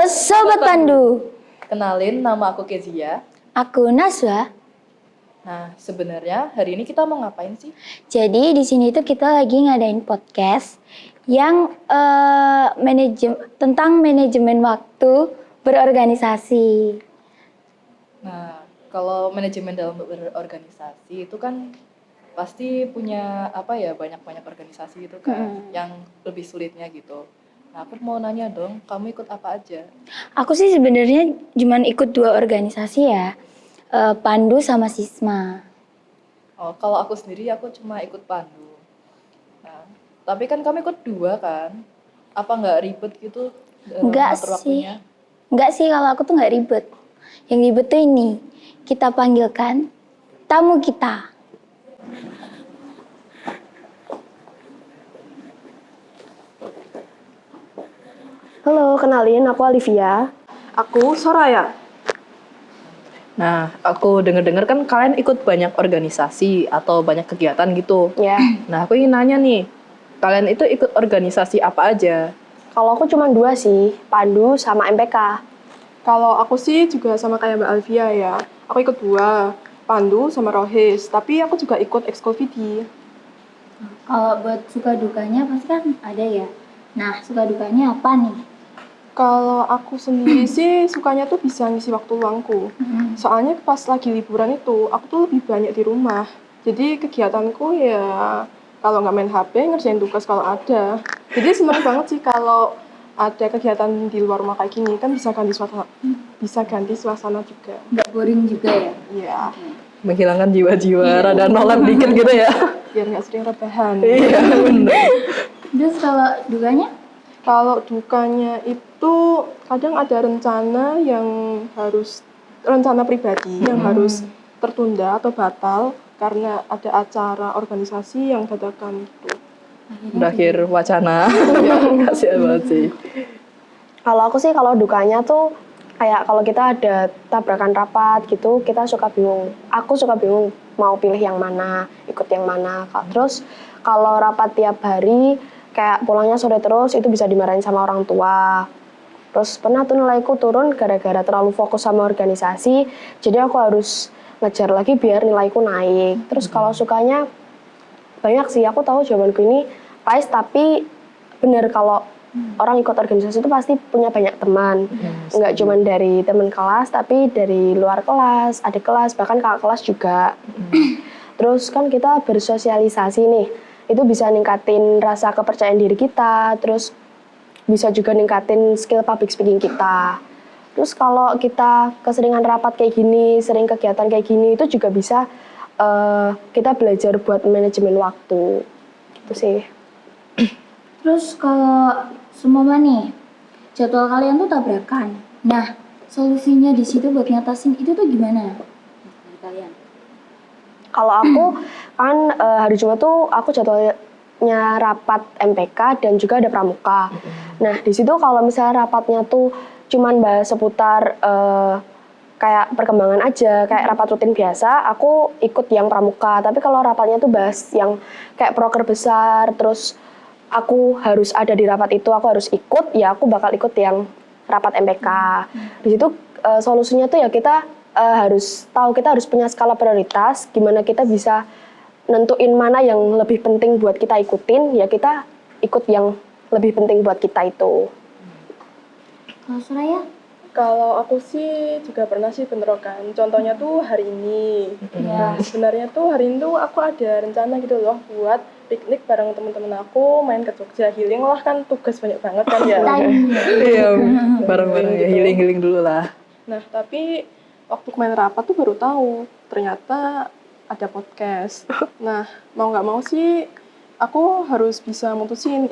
Sobat Pandu. Kenalin, nama aku Kezia. Aku Naswa. Nah, sebenarnya hari ini kita mau ngapain sih? Jadi di sini tuh kita lagi ngadain podcast yang tentang manajemen waktu berorganisasi. Nah, kalau manajemen dalam berorganisasi itu kan pasti punya banyak-banyak organisasi gitu kan, yang lebih sulitnya gitu. Nah, aku mau nanya dong, kamu ikut apa aja? Aku sih sebenarnya cuma ikut 2 organisasi ya, Pandu sama Sisma. Oh, kalau aku sendiri aku cuma ikut Pandu. Nah, tapi kan kamu ikut 2 kan? Apa nggak ribet gitu Enggak ngatur sih. waktunya? Enggak sih, kalau aku tuh nggak ribet. Yang ribet tuh ini, kita panggilkan tamu kita. Halo, kenalin aku Olivia. Aku Soraya. Nah, aku dengar-dengar kan kalian ikut banyak organisasi atau banyak kegiatan gitu. Ya, Nah, aku ingin nanya nih, kalian itu ikut organisasi apa aja? kalau aku cuma 2 sih, Pandu sama MPK. Kalau aku sih juga sama kayak Mbak Alvia ya. Aku ikut 2, Pandu sama Rohis. Tapi aku juga ikut Ekskul Vidi. Kalau buat suka dukanya pasti kan ada ya. Nah, suka dukanya apa nih? Kalau aku sendiri sih sukanya tuh bisa ngisi waktu luangku. Soalnya pas lagi liburan itu, aku tuh lebih banyak di rumah. Jadi kegiatanku ya kalau nggak main HP, ngerjain tugas kalau ada. Jadi seneng banget sih kalau ada kegiatan di luar rumah kayak gini. Kan bisa ganti suasana juga. Nggak boring juga ya? Iya, Menghilangkan jiwa-jiwa, rada nolak dikit gitu ya. biar nggak sering rebahan. Iya, bener. Terus kalau dukanya? Kalau dukanya itu kadang ada rencana pribadi yang harus tertunda atau batal karena ada acara organisasi yang dadakan gitu. Berakhir wacana. Kasihan banget sih. Kalau aku sih kalau dukanya tuh kayak kalau kita ada tabrakan rapat gitu, kita suka bingung. Aku suka bingung mau pilih yang mana, ikut yang mana. Terus kalau rapat tiap hari kayak pulangnya sore terus itu bisa dimarahin sama orang tua. Terus pernah tuh nilaiku turun gara-gara terlalu fokus sama organisasi, jadi aku harus ngejar lagi biar nilaiku naik. Terus kalau sukanya banyak sih, aku tahu jawabanku ini pahit tapi bener kalau orang ikut organisasi itu pasti punya banyak teman. Nggak cuma dari teman kelas, tapi dari luar kelas, adik kelas, bahkan kakak kelas juga. Terus kan kita bersosialisasi nih, itu bisa ningkatin rasa kepercayaan diri kita, terus bisa juga ningkatin skill public speaking kita. Terus kalau kita keseringan rapat kayak gini, sering kegiatan kayak gini, itu juga bisa kita belajar buat manajemen waktu. Gitu sih. Terus kalau semua nih, jadwal kalian tuh tabrakan. Nah, solusinya di situ buat ngatasin itu tuh gimana? Dari kalian? Kalau aku kan hari Jumat tuh aku jadwalnya rapat MPK dan juga ada pramuka. Nah di situ kalau misalnya rapatnya tuh cuman bahas seputar kayak perkembangan aja, kayak rapat rutin biasa, aku ikut yang pramuka. Tapi kalau rapatnya tuh bahas yang kayak proker besar, terus aku harus ada di rapat itu, aku harus ikut, ya aku bakal ikut yang rapat MPK. Di situ solusinya tuh ya kita harus tahu, kita harus punya skala prioritas, gimana kita bisa nentuin mana yang lebih penting buat kita ikutin, ya kita ikut yang lebih penting buat kita itu. Kalau Suraya? Kalau aku sih juga pernah sih bentrokan. Contohnya tuh hari ini. Ya. Sebenarnya tuh hari ini tuh aku ada rencana gitu loh buat piknik bareng teman-teman aku, main ke Jogja healing lah, kan tugas banyak banget kan ya. Iya, bareng-bareng ya, healing-healing dulu lah. Nah, tapi waktu kemarin rapat tuh baru tahu ternyata ada podcast. Nah, mau nggak mau sih aku harus bisa mutusin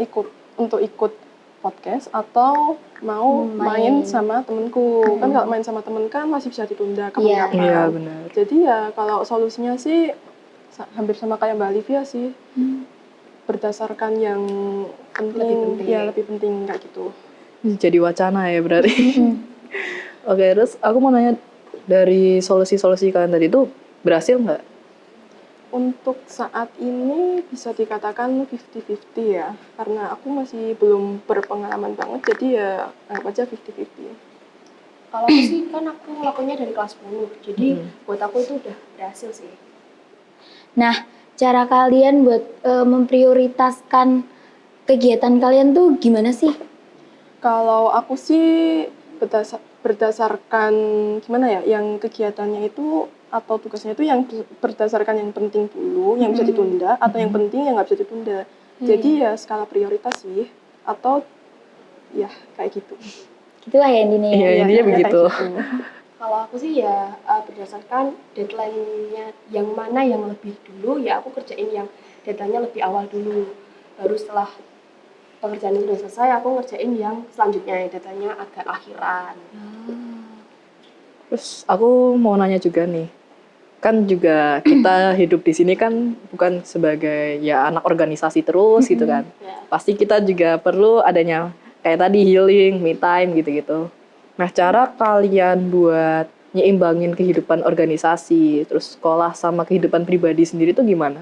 untuk ikut podcast atau mau main sama temenku. Kan kalau main sama temen kan masih bisa ditunda kapan-kapan. Iya, benar. Jadi ya kalau solusinya sih hampir sama kayak Mbak Olivia sih. Berdasarkan yang penting, lebih penting kayak gitu. Jadi wacana ya berarti. Oke, terus aku mau nanya, dari solusi-solusi kalian tadi itu berhasil nggak? Untuk saat ini bisa dikatakan 50-50 ya, karena aku masih belum berpengalaman banget, jadi ya anggap aja 50-50. Kalau aku sih kan aku ngelakuinnya dari kelas 10, jadi buat aku itu udah berhasil sih. Nah, cara kalian buat memprioritaskan kegiatan kalian tuh gimana sih? Kalau aku sih berdasarkan gimana ya, yang kegiatannya itu atau tugasnya itu yang berdasarkan yang penting dulu, yang bisa ditunda, atau yang penting yang nggak bisa ditunda. Jadi ya skala prioritas sih, atau ya kayak gitu. Gitulah ya intinya ya. Iya, intinya kayak begitu. gitu. Kalau aku sih ya berdasarkan deadline-nya yang mana yang lebih dulu, ya aku kerjain yang deadline-nya lebih awal dulu. Baru setelah pekerjaan itu udah selesai, aku ngerjain yang selanjutnya, yang deadline-nya agak akhiran. Terus aku mau nanya juga nih, kan juga kita hidup di sini kan bukan sebagai ya anak organisasi terus gitu kan. Ya. Pasti kita juga perlu adanya kayak tadi healing, me time gitu-gitu. Nah, cara kalian buat nyimbangin kehidupan organisasi, terus sekolah sama kehidupan pribadi sendiri tuh gimana?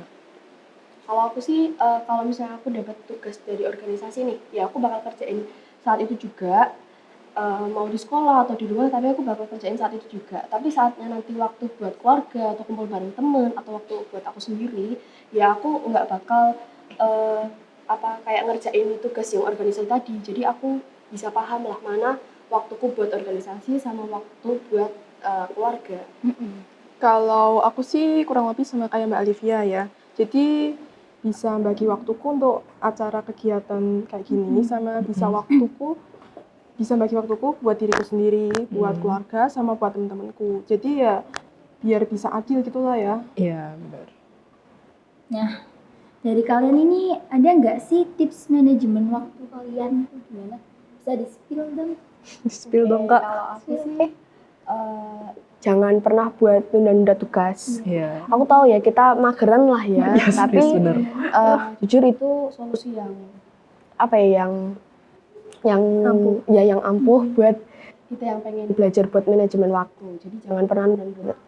Kalau aku sih, kalau misalnya aku dapat tugas dari organisasi nih, ya aku bakal kerjain saat itu juga, mau di sekolah atau di rumah, tapi aku bakal kerjain saat itu juga. Tapi saatnya nanti waktu buat keluarga atau kumpul bareng temen atau waktu buat aku sendiri, ya aku nggak bakal kayak ngerjain tugas yang organisasi tadi. Jadi aku bisa paham lah mana waktuku buat organisasi sama waktu buat keluarga. Kalau aku sih kurang lebih sama kayak Mbak Olivia ya. Jadi bisa bagi waktuku untuk acara kegiatan kayak gini, sama bisa bagi waktuku buat diriku sendiri, buat keluarga, sama buat temen-temenku. Jadi ya biar bisa adil gitulah ya. Iya, benar. Nah, dari kalian ini ada nggak sih tips manajemen waktu kalian tuh gimana? Bisa di-spill dong? Spill dong, Kak. Kalau aku sih jangan pernah buat tunda-tunda tugas. Iya. Aku tahu ya kita mageran lah ya, Yes, tapi yes, bener. jujur itu solusi yang yang ampuh buat kita yang pengen belajar buat manajemen waktu. Jadi jangan pernah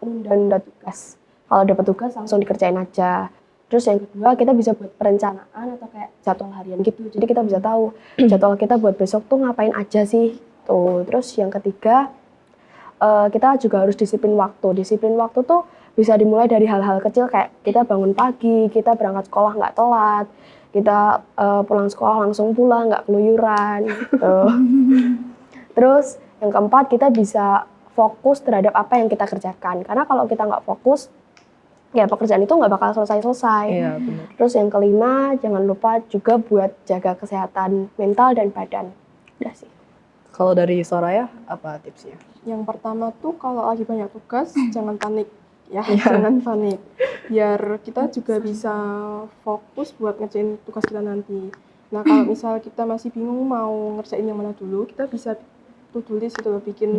nunda tugas. Kalau dapat tugas langsung dikerjain aja. Terus yang kedua, kita bisa buat perencanaan atau kayak jadwal harian gitu. Jadi kita bisa tahu jadwal kita buat besok tuh ngapain aja sih. Tuh. Terus yang ketiga, kita juga harus disiplin waktu. Disiplin waktu tuh bisa dimulai dari hal-hal kecil kayak kita bangun pagi, kita berangkat sekolah nggak telat, kita pulang sekolah langsung pulang, nggak keluyuran. Gitu. Terus yang keempat, kita bisa fokus terhadap apa yang kita kerjakan. Karena kalau kita nggak fokus, ya pekerjaan itu nggak bakal selesai-selesai. Iya, benar. Terus yang kelima, jangan lupa juga buat jaga kesehatan mental dan badan. Udah sih. Kalau dari Soraya, apa tipsnya? Yang pertama tuh kalau lagi banyak tugas, jangan panik. Ya, jangan panik. Biar kita juga bisa fokus buat ngerjain tugas kita nanti. Nah, kalau misal kita masih bingung mau ngerjain yang mana dulu, kita bisa to-do list gitu loh, bikin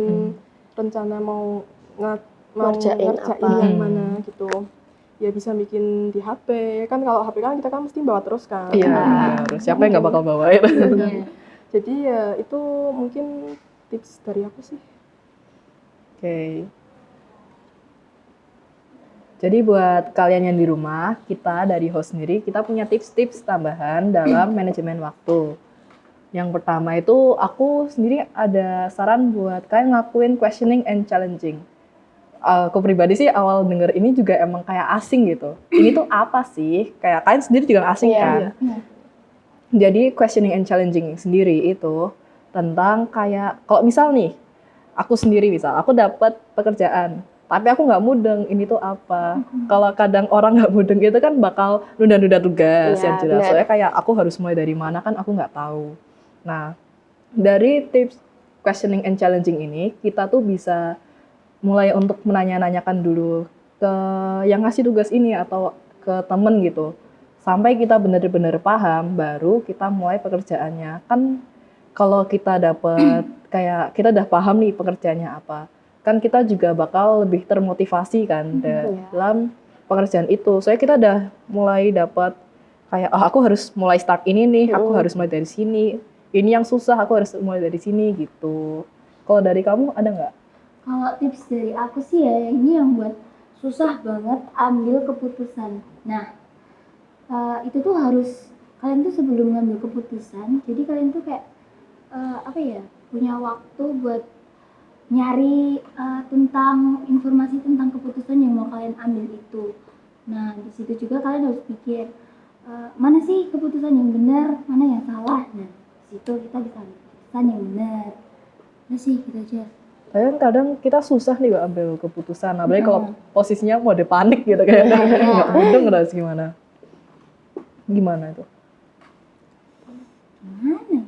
rencana mau ngerjain apa. yang mana gitu. Ya bisa bikin di HP. Kan kalau HP kan kita kan mesti bawa terus kan. Iya, benar. Siapa yang nggak bakal bawain? Jadi ya itu mungkin tips dari aku sih. Oke. Jadi buat kalian yang di rumah, kita dari host sendiri, kita punya tips-tips tambahan dalam manajemen waktu. Yang pertama itu, aku sendiri ada saran buat kalian ngelakuin questioning and challenging. Aku pribadi sih awal denger ini juga emang kayak asing gitu. Ini tuh apa sih? Kayak kalian sendiri juga asing kan? Iya. Jadi questioning and challenging sendiri itu tentang kayak, kalau misal nih, aku sendiri misal, aku dapat pekerjaan, tapi aku nggak mudeng ini tuh apa. Kalau kadang orang nggak mudeng itu kan bakal nunda-nunda tugas yang jelas. benar. Soalnya kayak aku harus mulai dari mana kan aku nggak tahu. Nah, dari tips questioning and challenging ini, kita tuh bisa mulai untuk menanya-nanyakan dulu ke yang ngasih tugas ini atau ke temen gitu. Sampai kita benar-benar paham, baru kita mulai pekerjaannya. Kan kalau kita dapat kayak kita udah paham nih pekerjaannya apa, kan kita juga bakal lebih termotivasi kan dalam pekerjaan itu. Soalnya kita udah mulai dapat kayak aku harus mulai start ini nih, aku harus mulai dari sini. Ini yang susah, aku harus mulai dari sini gitu. Kalau dari kamu ada nggak? Kalau tips dari aku sih ya, ini yang buat susah banget ambil keputusan. Nah, itu tuh harus kalian tuh sebelum ngambil keputusan, jadi kalian tuh kayak apa ya, punya waktu buat nyari tentang informasi tentang keputusan yang mau kalian ambil itu. Nah, di situ juga kalian harus pikir mana sih keputusan yang benar, mana yang salah. Nah, di situ kita bisa ambil keputusan yang benar. Nah sih, gitu aja. Kadang kita susah nih Mbak ambil keputusan, apalagi kalau posisinya mode panik gitu kayak nggak mudeng harus gimana? Gimana itu? Gimana ya?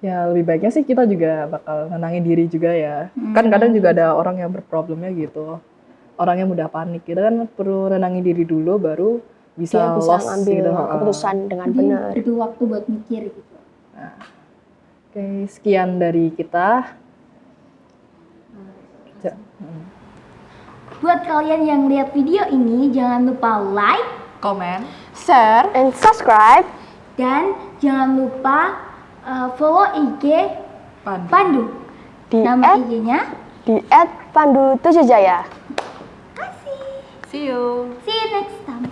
Ya lebih baiknya sih kita juga bakal nenangin diri juga ya. Kan kadang juga ada orang yang berproblemnya gitu. Orang yang mudah panik, kita kan perlu nenangin diri dulu baru bisa Dia bisa lost ngambil gitu. keputusan dengan Jadi benar. butuh waktu buat mikir gitu. Oke, sekian dari kita. Buat kalian yang lihat video ini, jangan lupa like Komen. Share. And subscribe. dan jangan lupa follow IG Pandu. Di Nama IG-nya di @pandu7jaya. See you. see you next time.